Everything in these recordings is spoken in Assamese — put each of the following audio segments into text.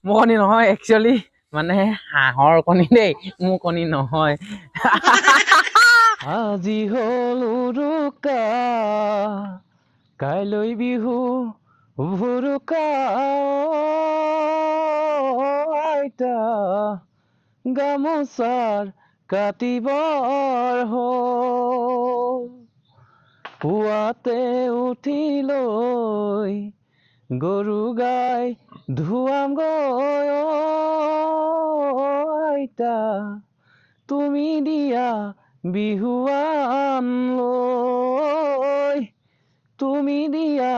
মোৰ কণী নহয় একচুৱেলি মানে হাঁহৰ কণী দেই মোৰ কণী নহয় আজি হ'ল উৰুকা কাইলৈ বিহু ভুৰুকা আইতা গামোচাৰ কাটিবৰ হ'ল পুৱাতে উঠি লৈ গৰু গাই ধুৱাম গৈ আইতা তুমি দিয়া বিহুৱান লৈ তুমি দিয়া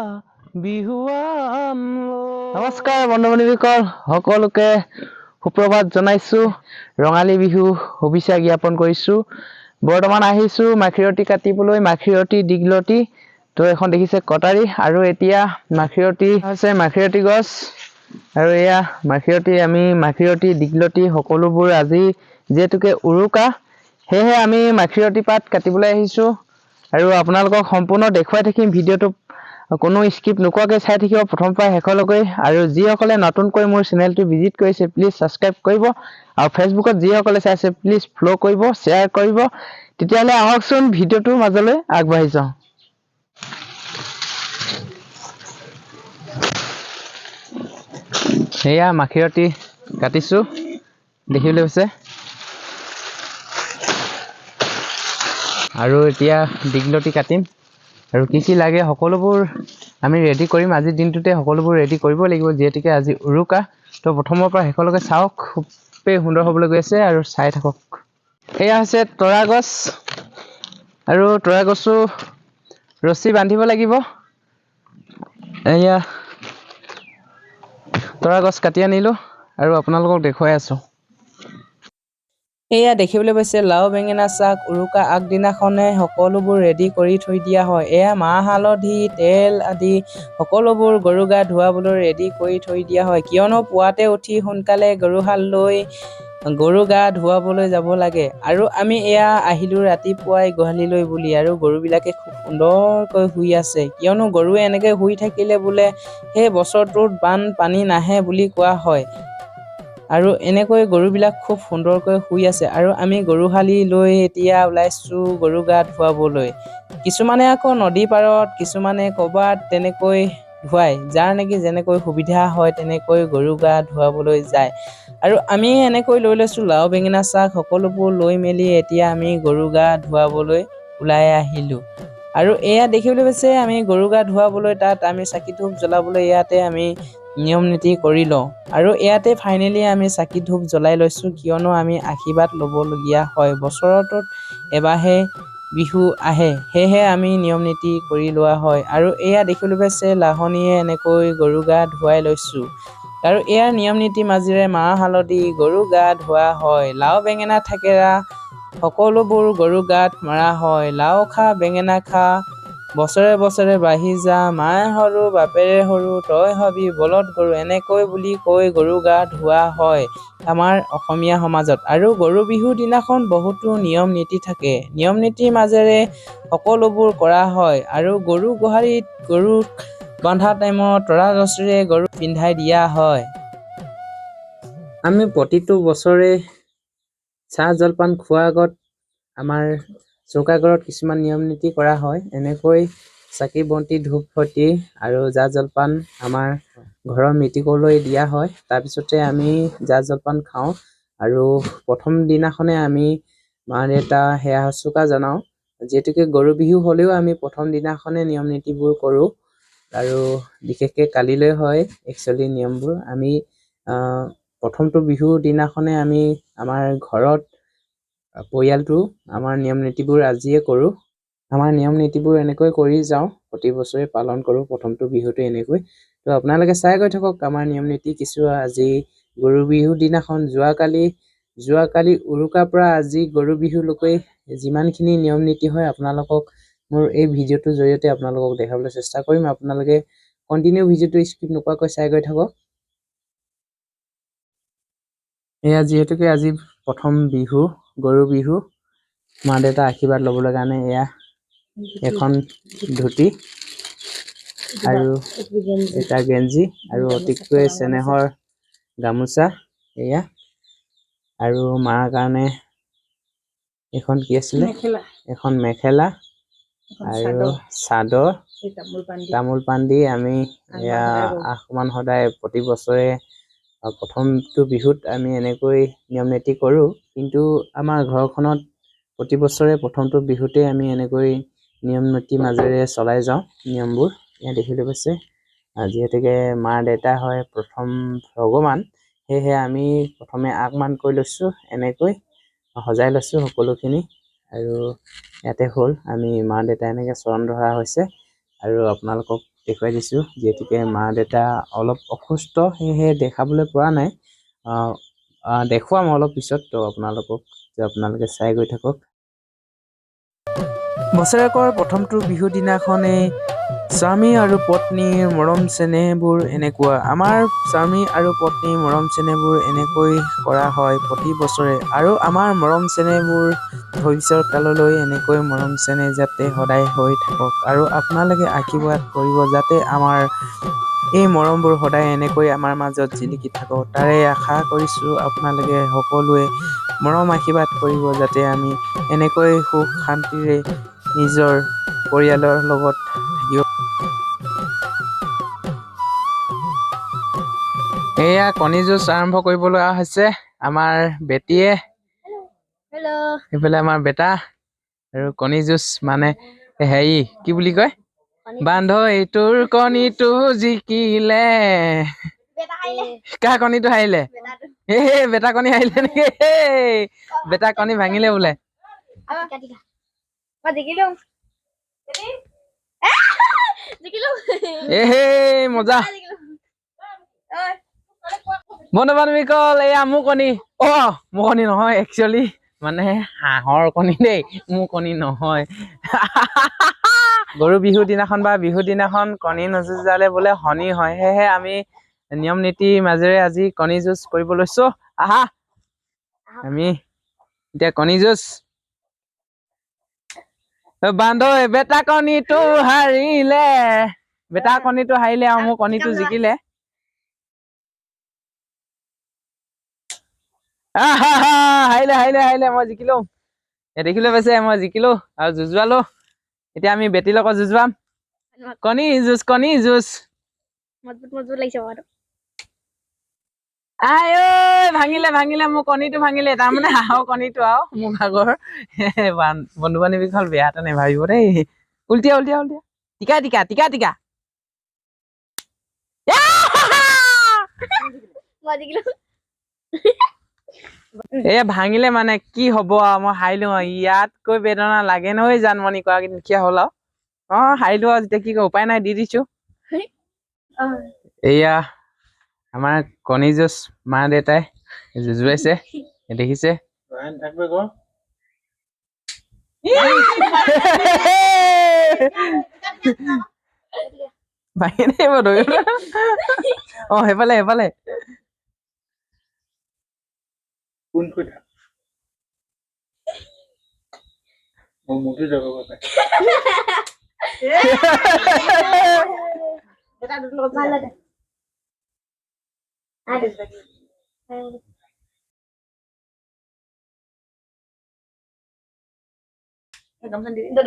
বিহুৱান লৈ। নমস্কাৰ বন্ধু বান্ধৱীসকল সকলোকে সুপ্ৰভাত জনাইছো ৰঙালী বিহু শুভেচ্ছা জ্ঞাপন কৰিছো। বৰ্তমান আহিছো মাখিয়তী কাটিবলৈ মাখিয়তী দীঘলতি তো এখন দেখিছে কটাৰী আৰু এতিয়া মাখিয়তী হৈছে মাখিয়তী গছ আৰু এয়া মাখিয়তী আমি মাখিয়তী দীঘলতি সকলোবোৰ আজি যেতুকে উৰুকা সেয়েহে আমি মাখিয়তী পাত কাটিবলৈ আহিছো আৰু আপোনালোকক সম্পূৰ্ণ দেখুৱাই থাকিম ভিডিঅ'টো কোনো স্কিপ নোকোৱাকৈ চাই থাকিব প্ৰথম পৰা শেষলৈকে আৰু যিসকলে নতুনকৈ মোৰ চেনেলটো ভিজিট কৰিছে প্লিজ ছাবস্ক্ৰাইব কৰিব আৰু ফেচবুকত যিসকলে চাইছে প্লিজ ফ'ল' কৰিব শ্বেয়াৰ কৰিব তেতিয়াহ'লে আহকচোন ভিডিঅ'টোৰ মাজলৈ আগবাঢ়ি যাওঁ। সেয়া মাখিয়তী কাটিছো দেখিবলৈ হৈছে আৰু এতিয়া দীঘলতি কাটিম আৰু কি কি লাগে সকলোবোৰ আমি ৰেডি কৰিম আজিৰ দিনটোতে সকলোবোৰ ৰেডি কৰিব লাগিব যিহেতুকে আজি উৰুকা তো প্ৰথমৰ পৰা শেষলৈকে চাওক খুবেই সুন্দৰ হ'বলৈ গৈ আছে আৰু চাই থাকক। এয়া হৈছে তৰা গছ আৰু তৰা গছো ৰছী বান্ধিব লাগিব এয়া তৰা গছ কাটি আনিলো আৰু আপোনালোকক দেখুৱাই আছো। এয়া দেখিবলৈ পাইছে লাও বেঙেনা শাক উৰুকা আগদিনাখনে সকলোবোৰ ৰেডি কৰি থৈ দিয়া হয়। এয়া মাহ হালধি তেল আদি সকলোবোৰ গৰু গা ধুৱাবলৈ ৰেডি কৰি থৈ দিয়া হয় কিয়নো পুৱাতে উঠি সোনকালে গৰুহাল লৈ গৰু গা ধুৱাবলৈ যাব লাগে আৰু আমি এয়া আহিলো ৰাতিপুৱাই গোহালিলৈ বুলি আৰু গৰুবিলাকে খুব সুন্দৰকৈ শুই আছে কিয়নো গৰুৱে এনেকৈ শুই থাকিলে বোলে সেই বছৰটোত বানপানী নাহে বুলি কোৱা হয় আৰু এনেকৈ গৰুবিলাক খুব সুন্দৰকৈ শুই আছে আৰু আমি গৰুহালি লৈ এতিয়া ওলাইছো গৰু গা ধুৱাবলৈ। কিছুমানে আকৌ নদী পাৰত কিছুমানে ক'ৰবাত তেনেকৈ ধুৱায় যাৰ নেকি যেনেকৈ সুবিধা হয় তেনেকৈ গৰু গা ধুৱাবলৈ যায় আৰু আমি এনেকৈ লৈ লৈছো লাও বেঙেনা শাক সকলোবোৰ লৈ মেলি এতিয়া আমি গৰু গা ধুৱাবলৈ ওলাই আহিলো আৰু এয়া দেখিবলৈ পাইছে আমি গৰু গা ধুৱাবলৈ তাত আমি চাকি ধূপ জ্বলাবলৈ ইয়াতে আমি নিয়ম নীতি কৰি লওঁ আৰু ইয়াতে ফাইনেলি আমি চাকি ধূপ জ্বলাই লৈছোঁ কিয়নো আমি আশীৰ্বাদ ল'বলগীয়া হয় বছৰটোত এবাৰহে বিহু আহে সেয়েহে আমি নিয়ম নীতি কৰি লোৱা হয় আৰু এয়া দেখিবলৈ পাইছে লাহনীয়ে এনেকৈ গৰু গা ধুৱাই লৈছোঁ আৰু ইয়াৰ নিয়ম নীতি মাজেৰে মাহ হালধি গৰু গা ধোৱা হয় লাও বেঙেনা থেকেৰা সকলোবোৰ গৰু গাত মৰা হয় লাও খা বেঙেনা খা বছৰে বছৰে বাঢ়ি যা মায়ে সৰু বাপেৰে সৰু তই হবি বলদ গৰু এনেকৈ বুলি কৈ গৰু গা ধোৱা হয় আমাৰ অসমীয়া সমাজত আৰু গৰু বিহুৰ দিনাখন বহুতো নিয়ম নীতি থাকে নিয়ম নীতিৰ মাজেৰে সকলোবোৰ কৰা হয় আৰু গৰু গোহালিত গৰুক বন্ধা টাইমত তৰা ৰছীৰে গৰু পিন্ধাই দিয়া হয়। আমি প্ৰতিটো বছৰে চাহ জলপান খোৱাৰ আগত আমাৰ চৌকাঘৰত কিছুমান নিয়ম নীতি কৰা হয় এনেকৈ চাকি বন্তি ধূপ বন্তি আৰু জা জলপান আমাৰ ঘৰৰ মৃতকলৈ দিয়া হয় তাৰপিছতে আমি জা জলপান খাওঁ আৰু প্ৰথম দিনাখনে আমি মা দেউতা সেয়া শুশ্ৰূষা জনাওঁ যিহেতুকে গৰু বিহু হ'লেও আমি প্ৰথম দিনাখনে নিয়ম নীতিবোৰ কৰোঁ আৰু বিশেষকৈ কালিলৈ হয় একচুৱেলি নিয়মবোৰ আমি প্ৰথমটো বিহুৰ দিনাখনে আমি আমাৰ ঘৰত পৰিয়ালটো আমাৰ নিয়ম নীতিবোৰ আজিয়ে কৰোঁ আমাৰ নিয়ম নীতিবোৰ এনেকৈ কৰি যাওঁ প্ৰতি বছৰে পালন কৰোঁ প্ৰথমটো বিহুটো এনেকৈ তো আপোনালোকে চাই গৈ থাকক আমাৰ নিয়ম নীতি কিছু আজি গৰু বিহুৰ দিনাখন যোৱাকালি উৰুকাৰ পৰা আজি গৰু বিহুলৈকে যিমানখিনি নিয়ম নীতি হয় আপোনালোকক মোৰ এই ভিডিঅ'টোৰ জৰিয়তে আপোনালোকক দেখাবলৈ চেষ্টা কৰিম আপোনালোকে কণ্টিনিউ ভিডিঅ'টো স্কিপ নোকোৱাকৈ চাই গৈ থাকক। এয়া যিহেতুকে আজি প্ৰথম বিহু গৰু বিহু মা দেউতা আশীৰ্বাদ ল'বলৈ কাৰণে এয়া এখন ধুতি আৰু এটা গেঞ্জি আৰু অতিকৈ চেনেহৰ গামোচা এয়া আৰু মাৰ কাৰণে এখন কি আছিলে এখন মেখেলা আৰু চাদৰ তামোল পাণ দি আমি এয়া আহ্বান সদায় প্ৰতি বছৰে প্ৰথমটো বিহুত আমি এনেকৈ নিয়ম নীতি কৰোঁ কিন্তু আমাৰ ঘৰখনত প্ৰতি বছৰে প্ৰথমটো বিহুতে আমি এনেকৈ নিয়ম নীতি মাজেৰে চলাই যাওঁ নিয়মবোৰ ইয়াত দেখিবলৈ পাইছে যিহেতুকে মা দেউতা হয় প্ৰথম ভগৱান সেয়েহে আমি প্ৰথমে আগমান কৰি লৈছোঁ এনেকৈ সজাই লৈছোঁ সকলোখিনি আৰু ইয়াতে হ'ল আমি মা দেউতা এনেকৈ চৰণ ধৰা হৈছে আৰু আপোনালোকক দেখুৱাই দিছোঁ যিহেতুকে মা দেউতা অলপ অসুস্থ সেয়েহে দেখাবলৈ পৰা নাই দেখুৱাম অলপ পিছত তো আপোনালোকে চাই গৈ থাকক বছৰেকৰ প্ৰথমটো বিহু দিনাখনেই স্বামী আৰু পত্নীৰ মৰম চেনেহবোৰ এনেকুৱা আমাৰ স্বামী আৰু পত্নীৰ মৰম চেনেহবোৰ এনেকৈ কৰা হয় প্ৰতি বছৰে আৰু আমাৰ মৰম চেনেহবোৰ ভৱিষ্যত কাললৈ এনেকৈ মৰম চেনেহ যাতে সদায় হৈ থাকক আৰু আপোনালোকে আশীৰ্বাদ কৰিব যাতে আমাৰ এই মৰমবোৰ সদায় এনেকৈ আমাৰ মাজত জিলিকি থাকক তাৰে আশা কৰিছোঁ আপোনালোকে সকলোৱে মৰম আশীৰ্বাদ কৰিব যাতে আমি এনেকৈ সুখ শান্তিৰে নিজৰ পৰিয়ালৰ লগত থাকিব এয়া কণী যুঁজ আৰম্ভ কৰিবলৈ হৈছে আমাৰ বেটীয়ে সেইফালে আমাৰ বেটা আৰু কণী যুঁজ মানে হেৰি কি বুলি কয় বান্ধৈ তোৰ কণীটো জিকিলে কাৰ কণীটো হাৰিলে বেটা কণী হাৰিলে নেকি বেটা কণী ভাঙিলে বোলে মজা বন্ধু বান্ধৱীসকল এয়া মোৰ কণী মোৰ কণী নহয় একচুৱেলি মানে হাঁহৰ কণী দেই মোৰ কণী নহয় গৰু বিহুৰ দিনাখন বা বিহুৰ দিনাখন কণী নযুঁজালে বোলে শনি হয় সেয়েহে আমি নিয়ম নীতিৰ মাজেৰে আজি কণী যুঁজ কৰিব লৈছো আহা আমি এতিয়া কণী যুঁজ বান্ধৈ বেটা কণীটো হাৰিলে আৰু মোৰ কণীটো জিকিলে হাৰিলে মই জিকিলো দেখিলৈ পাইছে মই জিকিলো আৰু যুঁজোৱালো এতিয়া আমি বেটীৰ লগত যুঁজোৱাম কণী যুঁজ মজবুত লাগিছে ভাঙিলে মোৰ কণীটো ভাঙিলে তাৰমানে হাঁহৰ কণীটো আৰু মোৰ ভাগৰ বন্ধু বান্ধৱীসকল বেয়াতে নেভাবিব দেই উল্টিয়া টিকা ভাঙিলে মানে কি হব আৰু মই হাৰিলো ইয়াতকৈ বেদনা লাগে নহয় জানমণি কৰা নিখীয়া হল আৰু হাৰিলো আৰু যেতিয়া কি কয় উপায় নাই দি দিছো এয়া আমাৰ কণী যুঁজ মা দেউতাই যুঁজুৱাইছে দেখিছে ভাঙি দিব সেইফালে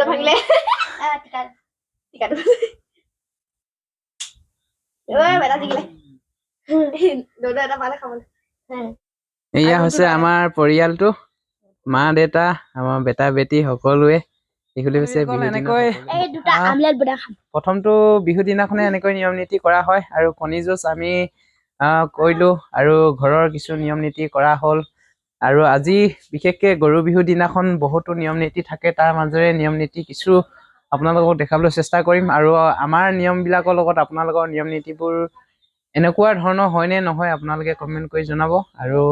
ভাঙিলে এয়া হৈছে আমাৰ পৰিয়ালটো মা দেউতা আমাৰ বেটা বেটী সকলোৱে প্ৰথমটো বিহু দিনাখনে এনেকৈ নিয়ম নীতি কৰা হয় আৰু কণী যুঁজ আমি কৰিলো আৰু ঘৰৰ কিছু নিয়ম নীতি কৰা হ'ল আৰু আজি বিশেষকৈ গৰু বিহুৰ দিনাখন বহুতো নিয়ম নীতি থাকে তাৰ মাজেৰে নিয়ম নীতি কিছু আপোনালোকক দেখাবলৈ চেষ্টা কৰিম আৰু আমাৰ নিয়মবিলাকৰ লগত আপোনালোকৰ নিয়ম নীতিবোৰ এনেকুৱা ধৰণৰ হয়নে নহয় আপোনালোকে কমেণ্ট কৰি জনাব আৰু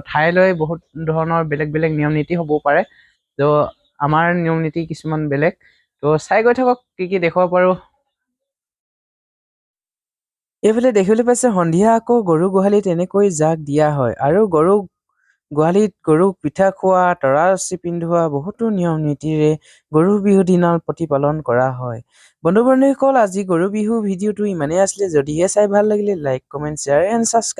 ঠাইলৈ বহুত ধৰণৰ বেলেগ বেলেগ নিয়ম নীতি হ'ব পাৰে তো আমাৰ নিয়ম নীতি কিছুমান বেলেগ তো চাই গৈ থাকক কি দেখুৱাব পাৰোঁ এইফালে দেখিবলৈ পাইছে সন্ধিয়া আকৌ গৰু গোহালিত এনেকৈ জাক দিয়া হয় আৰু গোহালিত গৰুক পিঠা খোৱা তৰা ৰছী পিন্ধোৱা বহুতো নিয়ম নীতিৰে গৰু বিহু দিনা প্ৰতিপালন কৰা হয় বন্ধু বান্ধৱীসকল আজি গৰু বিহু ভিডিঅ'টো ইমানেই আছিলে যদিহে চাই ভাল লাগিলে like comment share and subscribe